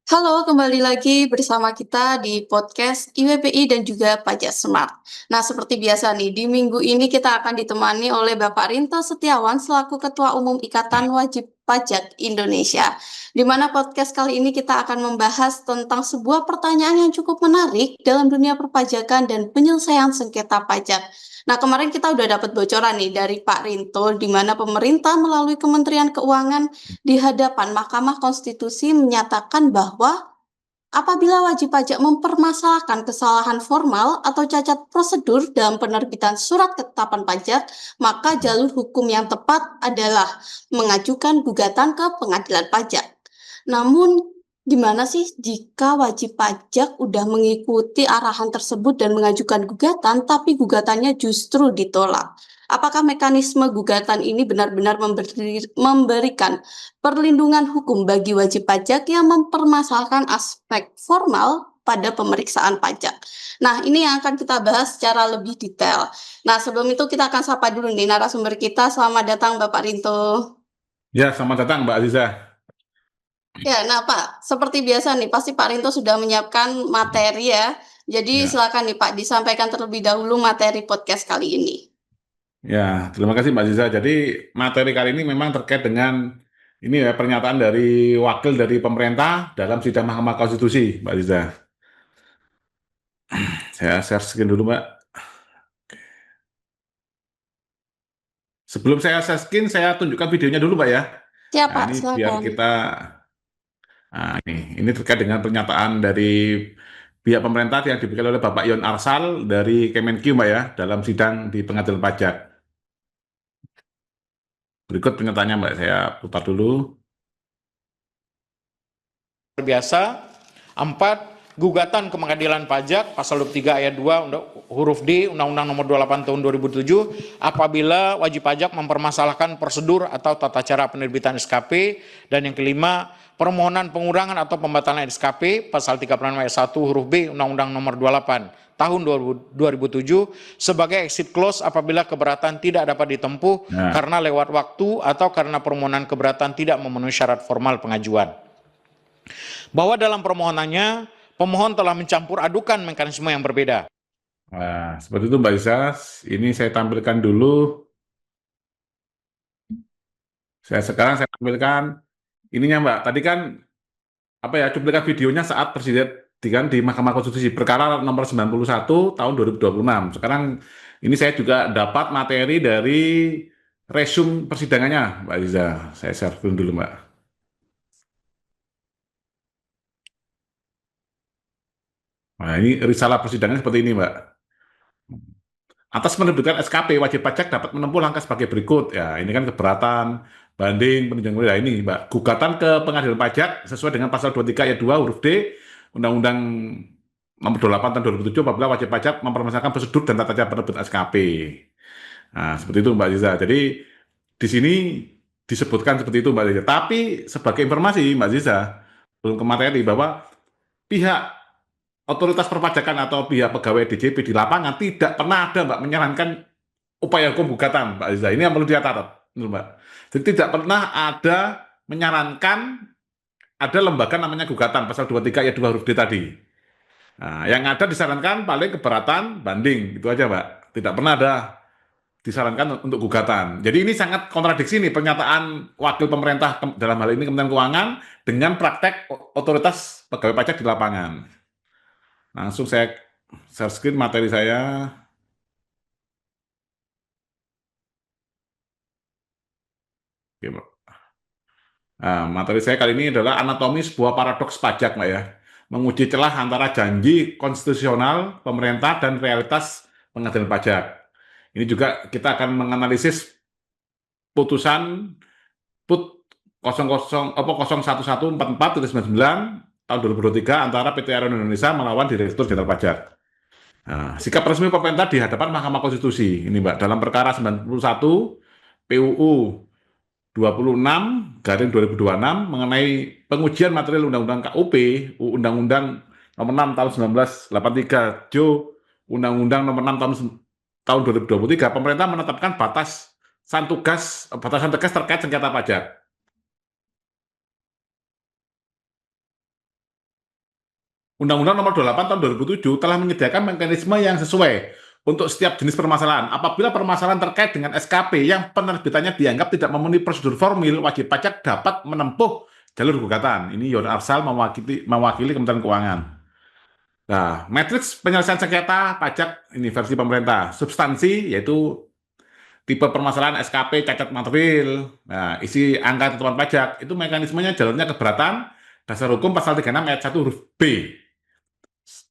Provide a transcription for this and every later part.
Halo, kembali lagi bersama kita di podcast IWPI dan juga Pajak Smart. Nah, seperti biasa nih, di minggu ini kita akan ditemani oleh Bapak Rinto Setiawan selaku Ketua Umum Ikatan Wajib Pajak Indonesia. Di mana podcast kali ini kita akan membahas tentang sebuah pertanyaan yang cukup menarik dalam dunia perpajakan dan penyelesaian sengketa pajak. Nah, kemarin kita udah dapat bocoran nih dari Pak Rinto, di mana pemerintah melalui Kementerian Keuangan di hadapan Mahkamah Konstitusi menyatakan bahwa apabila wajib pajak mempermasalahkan kesalahan formal atau cacat prosedur dalam penerbitan surat ketetapan pajak, maka jalur hukum yang tepat adalah mengajukan gugatan ke pengadilan pajak. Namun, gimana sih jika wajib pajak udah mengikuti arahan tersebut dan mengajukan gugatan, tapi gugatannya justru ditolak? Apakah mekanisme gugatan ini benar-benar memberikan perlindungan hukum bagi wajib pajak yang mempermasalahkan aspek formal pada pemeriksaan pajak? Nah, ini yang akan kita bahas secara lebih detail. Nah, sebelum itu kita akan sapa dulu nih narasumber kita. Selamat datang Bapak Rinto. Ya, selamat datang Mbak Aziza. Ya, nah Pak, seperti biasa nih, pasti Pak Rinto sudah menyiapkan materi ya. Jadi Ya, silakan nih Pak, disampaikan terlebih dahulu materi podcast kali ini. ya, terima kasih Mbak Aziza. Jadi materi kali ini memang terkait dengan ini ya pernyataan dari wakil dari pemerintah dalam sidang Mahkamah Konstitusi, Mbak Aziza. Saya share screen dulu, Mbak. Sebelum saya share screen, saya tunjukkan videonya dulu, Mbak ya. Siap Nah, Pak, ini biar silakan. kita, nah, ini terkait dengan pernyataan dari pihak pemerintah yang diberikan oleh Bapak Yon Arsal dari Kemenkyu, Mbak ya, dalam sidang di Pengadilan Pajak. Berikut pernyataannya, Mbak. Saya putar dulu. Biasa. 4. Gugatan ke pengadilan pajak pasal 23 ayat 2 huruf D Undang-Undang Nomor 28 Tahun 2007 apabila wajib pajak mempermasalahkan prosedur atau tata cara penerbitan SKP. Dan yang kelima, permohonan pengurangan atau pembatalan SKP pasal 36 ayat 1 huruf B Undang-Undang Nomor 28 Tahun 2007 sebagai exit clause apabila keberatan tidak dapat ditempuh Nah, karena lewat waktu atau karena permohonan keberatan tidak memenuhi syarat formal pengajuan. Bahwa dalam permohonannya, pemohon telah mencampur adukan mekanisme yang berbeda. Nah, seperti itu Mbak Isa. Ini saya tampilkan dulu. Sekarang saya tampilkan ininya Mbak. Tadi kan apa ya cuplikan videonya saat Presiden di Mahkamah Konstitusi perkara nomor 91 tahun 2026. Sekarang ini saya juga dapat materi dari resume persidangannya Mbak Iza. Saya share screen dulu Mbak. Nah, ini risalah persidangan seperti ini Mbak. Atas penerbitan SKP, wajib pajak dapat menempuh langkah sebagai berikut. Ya, ini kan keberatan, banding, peninjauan. Nah, ini, Mbak. Gugatan ke pengadilan pajak sesuai dengan pasal 23 ayat 2 huruf D Undang-Undang Nomor 28 tahun 2007 apabila wajib pajak mempermasalahkan prosedur dan tata cara penerbitan SKP. Nah, seperti itu Mbak Ziza. Jadi di sini disebutkan seperti itu Mbak Ziza. Tapi sebagai informasi Mbak Ziza, belum ke materi bahwa pihak otoritas perpajakan atau pihak pegawai DJP di lapangan tidak pernah ada Mbak menyarankan upaya hukum gugatan Mbak Aziza. Ini yang perlu dicatat, Mbak. Jadi tidak pernah ada menyarankan ada lembaga namanya gugatan pasal 23 ayat 2 huruf D tadi. Nah, yang ada disarankan paling keberatan banding, itu aja Mbak. Tidak pernah ada disarankan untuk gugatan. Jadi ini sangat kontradiksi nih pernyataan wakil pemerintah dalam hal ini Kementerian Keuangan dengan praktek otoritas pegawai pajak di lapangan. Langsung saya share screen materi saya. Oke, Mbak. Nah, materi saya kali ini adalah anatomi sebuah paradoks pajak, Mbak ya. Menguji celah antara janji konstitusional pemerintah dan realitas pengadilan pajak. Ini juga kita akan menganalisis putusan PUT 01144-99 tahun 2023 antara PT Airone Indonesia melawan Direktur Jenderal Pajak. Nah, sikap resmi pemerintah di hadapan Mahkamah Konstitusi. Ini Mbak, dalam perkara 91 PUU 26/2026 mengenai pengujian material Undang-Undang KUP, Undang-Undang Nomor 6 tahun 1983, Jo Undang-Undang Nomor 6 tahun 2023, pemerintah menetapkan batasan tegas terkait sengketa pajak. Undang-Undang Nomor 28 Tahun 2007 telah menyediakan mekanisme yang sesuai untuk setiap jenis permasalahan. Apabila permasalahan terkait dengan SKP yang penerbitannya dianggap tidak memenuhi prosedur formil, wajib pajak dapat menempuh jalur gugatan. Ini Yon Arsal mewakili Kementerian Keuangan. Nah, matriks penyelesaian sengketa pajak ini versi pemerintah. Substansi yaitu tipe permasalahan SKP cacat material. Nah, isi angka temuan pajak itu mekanismenya jalurnya keberatan dasar hukum pasal 36 ayat 1 huruf B.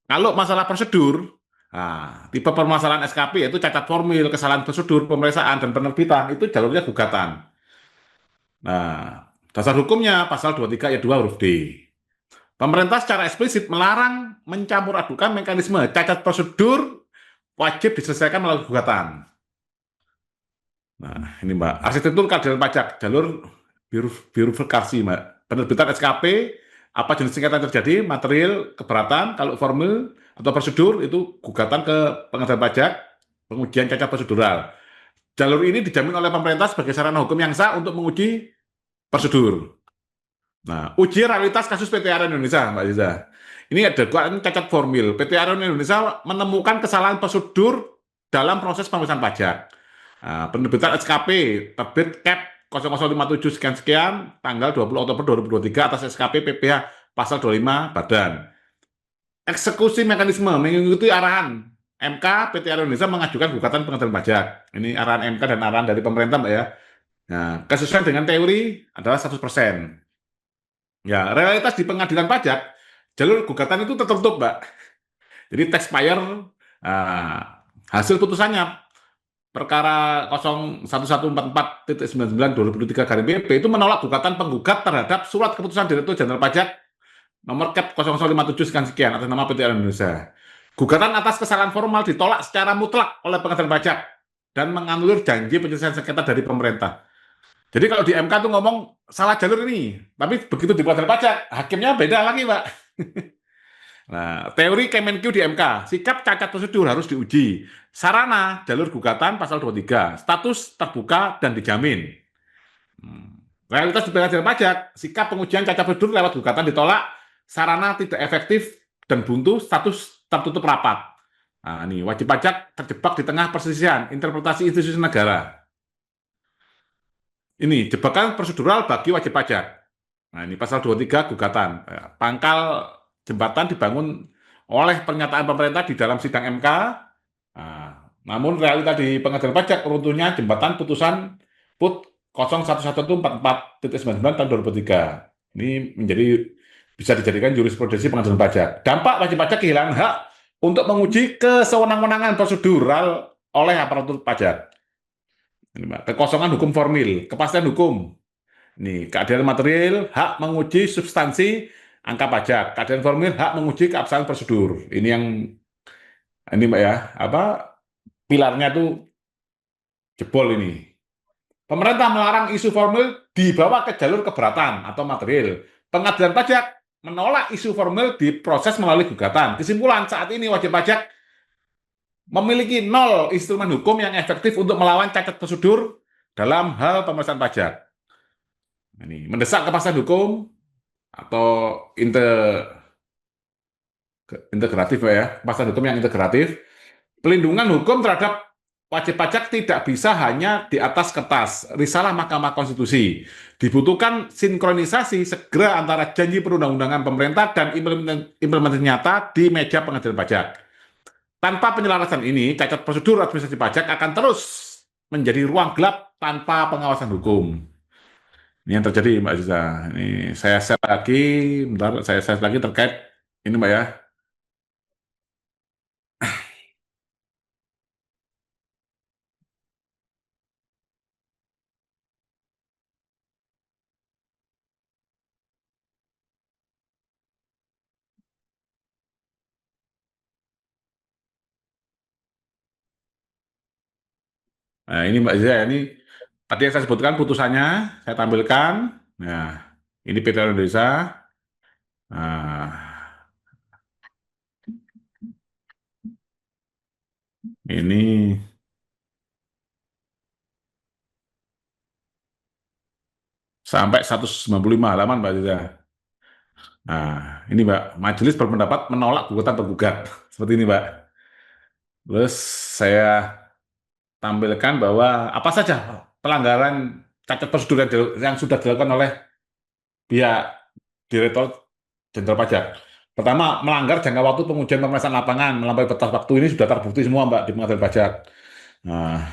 Kalau masalah prosedur, nah, tipe permasalahan SKP yaitu cacat formil, kesalahan prosedur, pemeriksaan dan penerbitan itu jalurnya gugatan. Nah, dasar hukumnya pasal 23 ayat 2 huruf D. Pemerintah secara eksplisit melarang mencampur adukan mekanisme cacat prosedur wajib diselesaikan melalui gugatan. Nah, ini Mbak, arsitektur keadilan pajak, jalur birokrasi, Mbak. Penerbitan SKP, apa jenis sengketa yang terjadi, material, keberatan, kalau formil atau prosedur, itu gugatan ke pengadilan pajak, pengujian cacat prosedural. Jalur ini dijamin oleh pemerintah sebagai sarana hukum yang sah untuk menguji prosedur. Nah, uji realitas kasus PT Aryan Indonesia, Mbak Ziza. Ini ada cacat formil. PT Aryan Indonesia menemukan kesalahan prosedur dalam proses pemeriksaan pajak. Nah, penerbitan SKP terbit CAP 0057 sekian-sekian tanggal 20 Oktober 2023 atas SKP PPh pasal 25 Badan. Eksekusi mekanisme mengikuti arahan MK, PT Aryan Indonesia mengajukan gugatan pengadilan pajak. Ini arahan MK dan arahan dari pemerintah, Mbak ya. Nah, kesesuaian dengan teori adalah 100%. Ya, realitas di pengadilan pajak, jalur gugatan itu tertutup, Mbak. Jadi taxpayer, hasil putusannya perkara 01144.99/2023 BP itu menolak gugatan penggugat terhadap surat keputusan Direktur Jenderal Pajak nomor CAP 0057 sekian atas nama PT Aryan Indonesia. Gugatan atas kesalahan formal ditolak secara mutlak oleh pengadilan pajak dan menganulir janji penyelesaian sengketa dari pemerintah. Jadi kalau di MK tuh ngomong salah jalur ini, tapi begitu di pengadilan pajak, hakimnya beda lagi, Pak. Nah, teori Kemenq di MK, sikap cacat prosedur harus diuji. Sarana, jalur gugatan pasal 23, status terbuka dan dijamin. Realitas di pengadilan pajak, sikap pengujian cacat prosedur lewat gugatan ditolak, sarana tidak efektif dan buntu, status tertutup rapat. Nah, ini wajib pajak terjebak di tengah perselisihan interpretasi institusi negara. Ini jebakan prosedural bagi wajib pajak. Nah, ini pasal 23 gugatan. Pangkal jembatan dibangun oleh pernyataan pemerintah di dalam sidang MK. Nah, namun realita di pengadilan pajak runtuhnya jembatan putusan PUT 011144.99 tahun 2003. Ini bisa dijadikan jurisprudensi pengadilan pajak. Dampak wajib pajak kehilangan hak untuk menguji kesewenang-wenangan prosedural oleh aparatur pajak. Ini, kekosongan hukum formil, kepastian hukum. Ini keadilan material, hak menguji substansi angka pajak. Keadilan formil, hak menguji keabsahan prosedur. Ini Mbak ya, pilarnya tuh jebol ini. Pemerintah melarang isu formil dibawa ke jalur keberatan atau material. Pengadilan pajak menolak isu formil diproses melalui gugatan. Kesimpulan, saat ini wajib pajak memiliki 0 instrumen hukum yang efektif untuk melawan cacat prosedur dalam hal pemeriksaan pajak. Ini mendesak kepastian hukum atau integratif ya, kepastian hukum yang integratif. Pelindungan hukum terhadap wajib pajak tidak bisa hanya di atas kertas. Risalah Mahkamah Konstitusi. Dibutuhkan sinkronisasi segera antara janji perundang-undangan pemerintah dan implementasi nyata di meja pengadilan pajak. Tanpa penyelarasan ini, cacat prosedur administrasi pajak akan terus menjadi ruang gelap tanpa pengawasan hukum. Ini yang terjadi, Mbak Aziza. Ini saya share lagi, bentar, saya share lagi terkait ini, Mbak ya. Nah, ini Mbak Aziza, ini tadi yang saya sebutkan putusannya, saya tampilkan. Nah, ini PT Indonesia. Nah, ini sampai 195 halaman, Mbak Aziza. Nah, ini Mbak, majelis berpendapat menolak gugatan tergugat. Seperti ini Mbak. Terus saya tampilkan bahwa apa saja pelanggaran cacat prosedur yang sudah dilakukan oleh pihak Direktorat Jenderal Pajak. Pertama, melanggar jangka waktu pengujian pemeriksaan lapangan melampaui batas waktu, ini sudah terbukti semua Mbak di pengadilan pajak. Nah,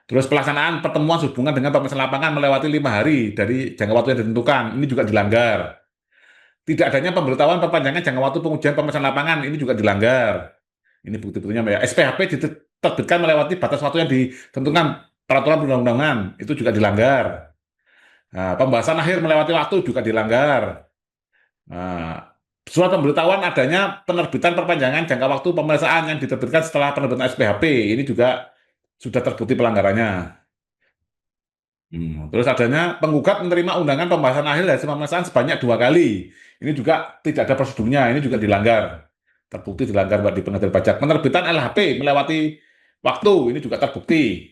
terus pelaksanaan pertemuan sehubungan dengan pemeriksaan lapangan melewati 5 hari dari jangka waktu yang ditentukan, ini juga dilanggar. Tidak adanya pemberitahuan perpanjangan jangka waktu pengujian pemeriksaan lapangan, ini juga dilanggar. Ini bukti-buktinya Mbak ya. SPHP diterbitkan melewati batas waktu yang ditentukan peraturan perundang-undangan, itu juga dilanggar. Nah, pembahasan akhir melewati waktu juga dilanggar. Nah, surat pemberitahuan adanya penerbitan perpanjangan jangka waktu pemeriksaan yang diterbitkan setelah penerbitan SPHP, ini juga sudah terbukti pelanggarannya. Terus adanya penggugat menerima undangan pembahasan akhir dari pemeriksaan sebanyak 2 kali. Ini juga tidak ada prosedurnya, ini juga dilanggar. Terbukti dilanggar Mbak, di pengadilan pajak. Penerbitan LHP melewati waktu, ini juga terbukti.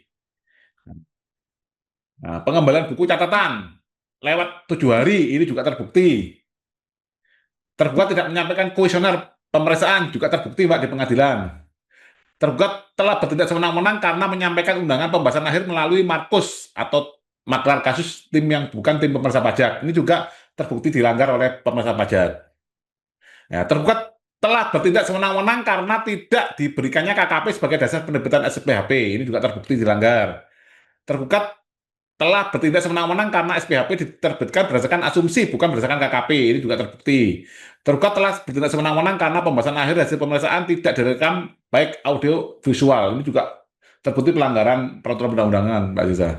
Nah, pengembalian buku catatan lewat 7 hari, ini juga terbukti. Tergugat tidak menyampaikan kuesioner pemeriksaan, juga terbukti Mbak di pengadilan. Tergugat telah bertindak sewenang-wenang karena menyampaikan undangan pembahasan akhir melalui Markus atau maklar kasus tim yang bukan tim pemeriksa pajak. Ini juga terbukti dilanggar oleh pemeriksa pajak. Ya, tergugat telah bertindak sewenang-wenang karena tidak diberikannya KKP sebagai dasar penerbitan SPHP. Ini juga terbukti dilanggar. Tergugat telah bertindak sewenang-wenang karena SPHP diterbitkan berdasarkan asumsi bukan berdasarkan KKP. Ini juga terbukti. Tergugat telah bertindak sewenang-wenang karena pembahasan akhir hasil pemeriksaan tidak direkam baik audio visual. Ini juga terbukti pelanggaran peraturan perundang-undangan, Mbak Ziza.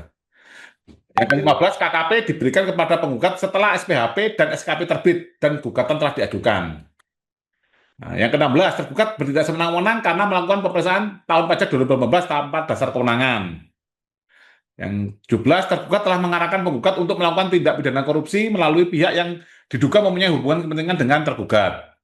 Yang ke-15, KKP diberikan kepada penggugat setelah SPHP dan SKP terbit dan gugatan telah diajukan. Nah, yang ke-16, tergugat bertindak sewenang-wenang karena melakukan pemeriksaan tahun pajak 2018 tanpa dasar kewenangan. Yang 17, tergugat telah mengarahkan penggugat untuk melakukan tindak pidana korupsi melalui pihak yang diduga mempunyai hubungan kepentingan dengan tergugat.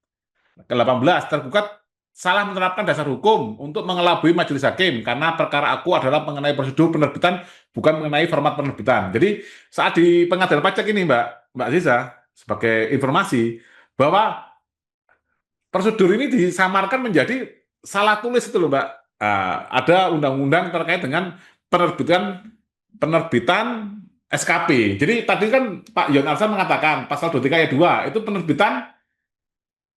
Ke-18, tergugat salah menerapkan dasar hukum untuk mengelabui majelis hakim karena perkara aku adalah mengenai prosedur penerbitan bukan mengenai format penerbitan. Jadi saat di pengadilan pajak ini Mbak Ziza, sebagai informasi bahwa prosedur ini disamarkan menjadi salah tulis itu loh Mbak. Ada undang-undang terkait dengan penerbitan SKP. Jadi tadi kan Pak Yon Arsan mengatakan pasal 23 ayat 2 itu penerbitan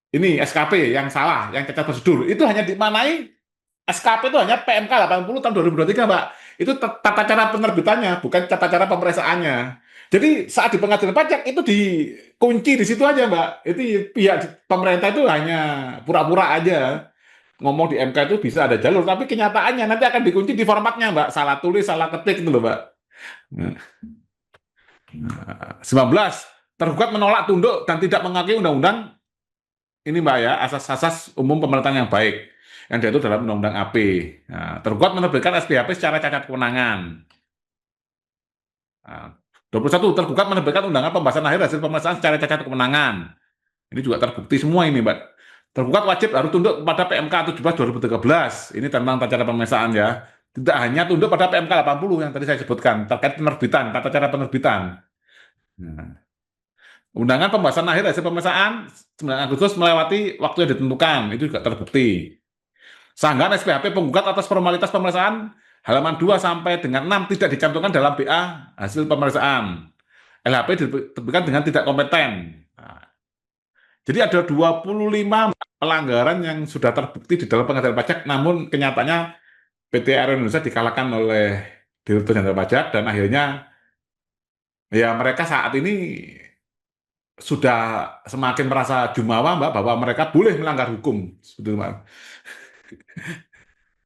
ini SKP yang salah, yang cacat prosedur. Itu hanya dimanai SKP itu hanya PMK 80 tahun 2023, Mbak. Itu tata cara penerbitannya, bukan tata cara pemeriksaannya. Jadi saat di pengadilan pajak itu dikunci di situ aja, Mbak. Itu pihak pemerintah itu hanya pura-pura aja. Ngomong di MK itu bisa ada jalur, tapi kenyataannya nanti akan dikunci di formatnya, Mbak. Salah tulis, salah ketik itu loh, Mbak. Nah, 19. Tergugat menolak tunduk dan tidak mengakui undang-undang ini Mbak ya, asas-asas umum pemerintahan yang baik yang diatur dalam Undang-Undang AP. Nah, tergugat menerbitkan SPHP secara cacat kewenangan. Nah, 21. Tergugat menerbitkan undangan pembahasan akhir hasil pemeriksaan secara cacat kewenangan. Ini juga terbukti semua ini Mbak. Tergugat wajib harus tunduk pada PMK 17 2013. Ini tentang tata cara pemeriksaan ya. Tidak hanya tunduk pada PMK 80 yang tadi saya sebutkan terkait penerbitan, tata cara penerbitan. Nah, undangan pembahasan akhir hasil pemeriksaan 9 Agustus melewati waktu yang ditentukan, itu juga terbukti. Sanggahan SPHP penggugat atas formalitas pemeriksaan halaman 2 sampai dengan 6 tidak dicantumkan dalam BA hasil pemeriksaan. LHP diterbitkan dengan tidak kompeten. Nah, jadi ada 25 pelanggaran yang sudah terbukti di dalam pengadilan pajak, namun kenyataannya PT Air Indonesia dikalahkan oleh Direktur Jenderal Pajak dan akhirnya ya mereka saat ini sudah semakin merasa jumawa Mbak bahwa mereka boleh melanggar hukum. Mbak.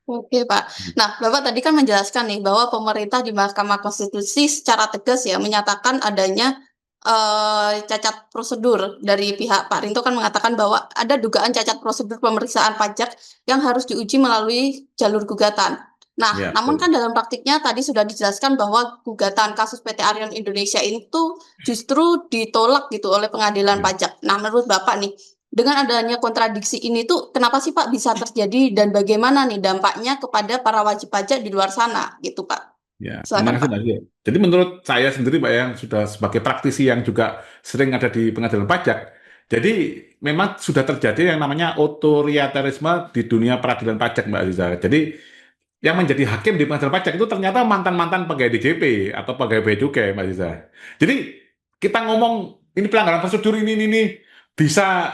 Oke Pak. Nah, Bapak tadi kan menjelaskan nih bahwa pemerintah di Mahkamah Konstitusi secara tegas ya menyatakan adanya cacat prosedur dari pihak Pak Rinto kan mengatakan bahwa ada dugaan cacat prosedur pemeriksaan pajak yang harus diuji melalui jalur gugatan. Nah, Ya, namun betul. kan dalam praktiknya tadi sudah dijelaskan bahwa gugatan kasus PT Arion Indonesia itu justru ditolak gitu oleh pengadilan Ya. pajak. Nah, menurut Bapak nih, dengan adanya kontradiksi ini tuh kenapa sih Pak bisa terjadi dan bagaimana nih dampaknya kepada para wajib pajak di luar sana gitu Pak? Ya, terima Silakan kasih Pak. Mbak. Jadi menurut saya sendiri Mbak yang sudah sebagai praktisi yang juga sering ada di pengadilan pajak, Jadi memang sudah terjadi yang namanya otoritarisme di dunia peradilan pajak, Mbak Aziza. Jadi yang menjadi hakim di pengadilan pajak itu ternyata mantan-mantan pegawai DJP atau pegawai bea cukai, Mbak Aziza. Jadi kita ngomong ini pelanggaran prosedur ini bisa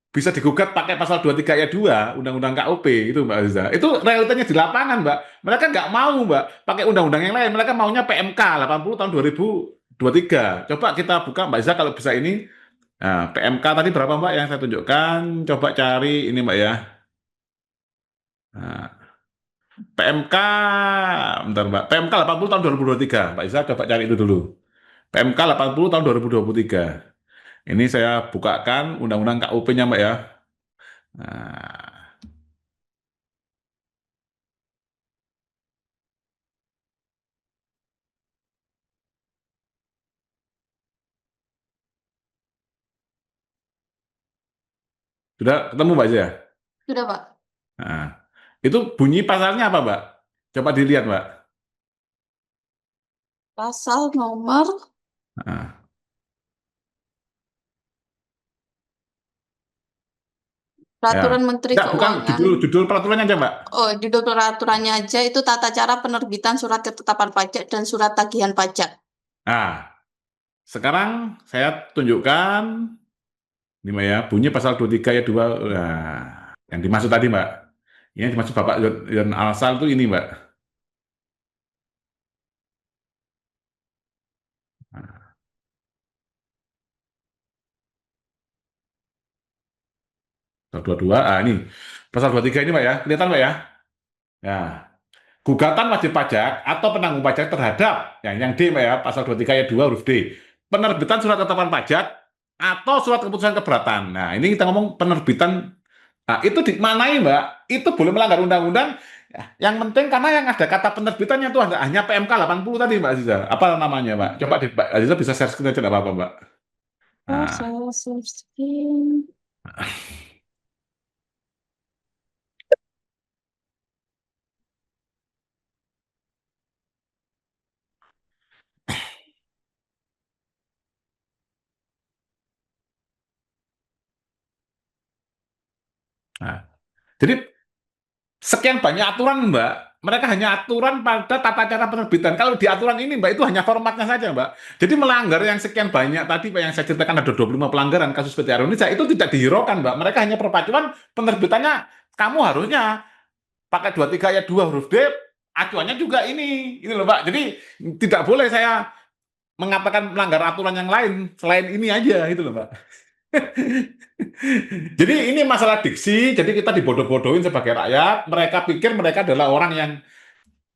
bisa digugat pakai pasal 23 ayat 2 Undang-Undang KUP itu, Mbak Aziza. Itu realitanya di lapangan, Mbak. Mereka nggak mau, Mbak, pakai undang-undang yang lain. Mereka maunya PMK 80 tahun 2023. Coba kita buka, Mbak Aziza, kalau bisa ini. Nah, PMK tadi berapa, Mbak, yang saya tunjukkan? Coba cari ini, Mbak, ya. Nah, PMK, bentar, Mbak. PMK 80 tahun 2023. Mbak Isa, coba cari itu dulu. PMK 80 tahun 2023. Ini saya bukakan undang-undang KUP-nya, Mbak, ya. Nah, sudah ketemu, Mbak Isa? Sudah, Pak. Nah, itu bunyi pasalnya apa, Mbak? Coba dilihat, Mbak. Pasal nomor Nah, Peraturan ya. Menteri Enggak, bukan Keuangan. judul peraturannya aja, Mbak. Oh, judul peraturannya aja itu tata cara penerbitan surat ketetapan pajak dan surat tagihan pajak. Nah, sekarang saya tunjukkan ini, Mbak, ya, bunyi pasal 23 ayat 2. Nah, yang dimaksud tadi, Mbak. Yang dimaksud Bapak Yon Alsal itu ini, Mbak. Nah, 22, ini. Pasal 23 ini, Mbak, ya. Kelihatan, Mbak, ya? Ya. Gugatan wajib pajak atau penanggung pajak terhadap, yang D, Mbak, ya, pasal 23 ayat 2 huruf D. Penerbitan surat ketetapan pajak atau surat keputusan keberatan. Nah, ini kita ngomong penerbitan. Nah, itu dimaknai, Mbak, itu boleh melanggar undang-undang. Ya, yang penting karena yang ada kata penerbitannya itu hanya PMK 80 tadi, Mbak Aziza. Apa namanya, Mbak? Coba Mbak Aziza bisa share screen aja, nggak apa-apa, Mbak. Oh, Nah, saya searching. nah. Jadi sekian banyak aturan, Mbak. Mereka hanya aturan pada tata cara penerbitan. Kalau di aturan ini, Mbak, itu hanya formatnya saja, Mbak. Jadi melanggar yang sekian banyak tadi, Pak, yang saya ceritakan ada 25 pelanggaran kasus PT Indonesia, itu tidak dihiraukan, Mbak. Mereka hanya perpacuan penerbitannya. Kamu harusnya pakai 23 ayat 2 huruf D, acuannya juga ini loh, Pak. Jadi tidak boleh saya mengatakan melanggar aturan yang lain selain ini aja, itu loh, Pak. Jadi ini masalah diksi, jadi kita dibodoh-bodohin sebagai rakyat. Mereka pikir mereka adalah orang yang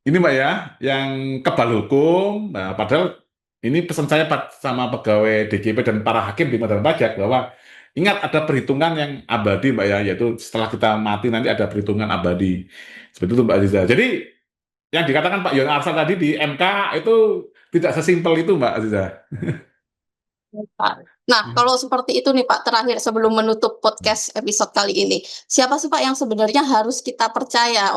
ini, Mbak, ya, yang kebal hukum. Nah, padahal ini pesan saya sama pegawai DJP dan para hakim di pengadilan pajak bahwa ingat ada perhitungan yang abadi, Mbak, ya, yaitu setelah kita mati nanti ada perhitungan abadi. Seperti itu, Mbak Aziza. Jadi yang dikatakan Pak Yon Arsal tadi di MK itu tidak sesimpel itu, Mbak Aziza. Pak. Nah, kalau seperti itu nih Pak, terakhir sebelum menutup podcast episode kali ini, siapa sih Pak yang sebenarnya harus kita percaya?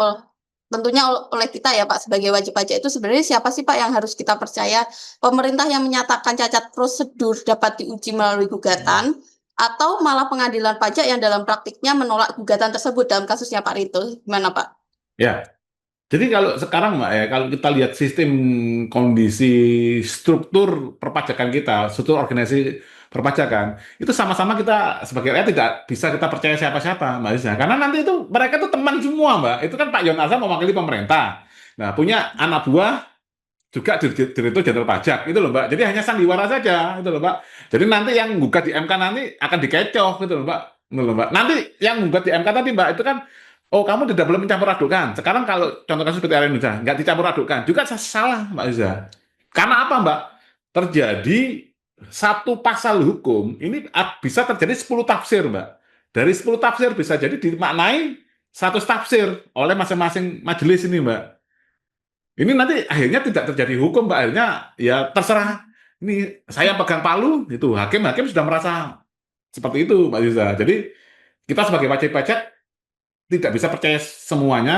Tentunya oleh kita ya Pak sebagai wajib pajak itu sebenarnya siapa sih Pak yang harus kita percaya? Pemerintah yang menyatakan cacat prosedur dapat diuji melalui gugatan atau malah pengadilan pajak yang dalam praktiknya menolak gugatan tersebut dalam kasusnya Pak Rito. Gimana Pak? Ya, jadi kalau sekarang, Mbak, ya, kalau kita lihat sistem kondisi struktur perpajakan kita, struktur organisasi perpajakan, itu sama-sama kita sebagai rakyat tidak bisa kita percaya siapa-siapa, Mbak Isa. Karena nanti itu mereka itu teman semua, Mbak. Itu kan Pak Yon Azam mewakili pemerintah. Nah, punya anak buah juga Direktur Jenderal Pajak, itu loh, Mbak. Jadi hanya sandiwara saja, itu loh, Mbak. Jadi nanti yang gugat di MK nanti akan dikecoh, gitu loh, Mbak. Gitu loh, Mbak. Nanti yang gugat di MK tadi, Mbak, itu kan oh, kamu tidak boleh mencampur adukan. Sekarang kalau contoh kasus PT Indonesia, nggak dicampur adukan. Juga salah, Mbak Iza. Karena apa, Mbak? Terjadi satu pasal hukum, ini bisa terjadi 10 tafsir, Mbak. Dari 10 tafsir bisa jadi dimaknai satu tafsir oleh masing-masing majelis ini, Mbak. Ini nanti akhirnya tidak terjadi hukum, Mbak. Akhirnya ya terserah. Ini saya pegang palu, itu hakim sudah merasa seperti itu, Mbak Iza. Jadi kita sebagai wajib pajak tidak bisa percaya semuanya,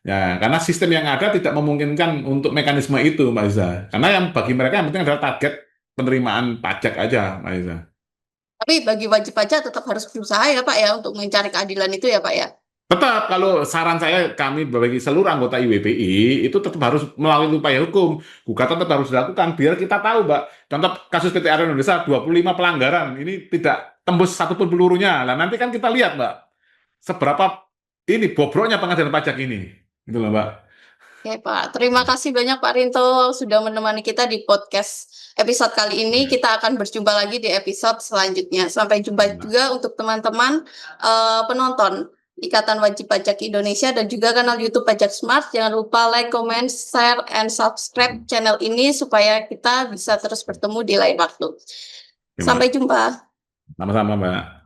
ya, karena sistem yang ada tidak memungkinkan untuk mekanisme itu, Mbak Iza. Karena yang bagi mereka yang penting adalah target penerimaan pajak aja, Mbak Iza. Tapi bagi wajib pajak tetap harus berusaha ya Pak ya untuk mencari keadilan itu ya Pak ya? Tetap kalau saran saya kami bagi seluruh anggota IWPI itu tetap harus melalui upaya hukum. Gugatan tetap harus dilakukan biar kita tahu, Mbak. Contoh kasus PT Arya Indonesia 25 pelanggaran ini tidak tembus satupun pelurunya. Nah, nanti kan kita lihat, Mbak, seberapa ini bobroknya pengadilan pajak ini. Gitu loh, Mbak. Oke Pak, terima kasih banyak Pak Rinto sudah menemani kita di podcast episode kali ini. Kita akan berjumpa lagi di episode selanjutnya. Sampai jumpa juga untuk teman-teman penonton Ikatan Wajib Pajak Indonesia dan juga kanal YouTube Pajak Smart. Jangan lupa like, comment, share, and subscribe channel ini supaya kita bisa terus bertemu di lain waktu. Oke, Mbak. Sampai jumpa. Sama-sama, Mbak.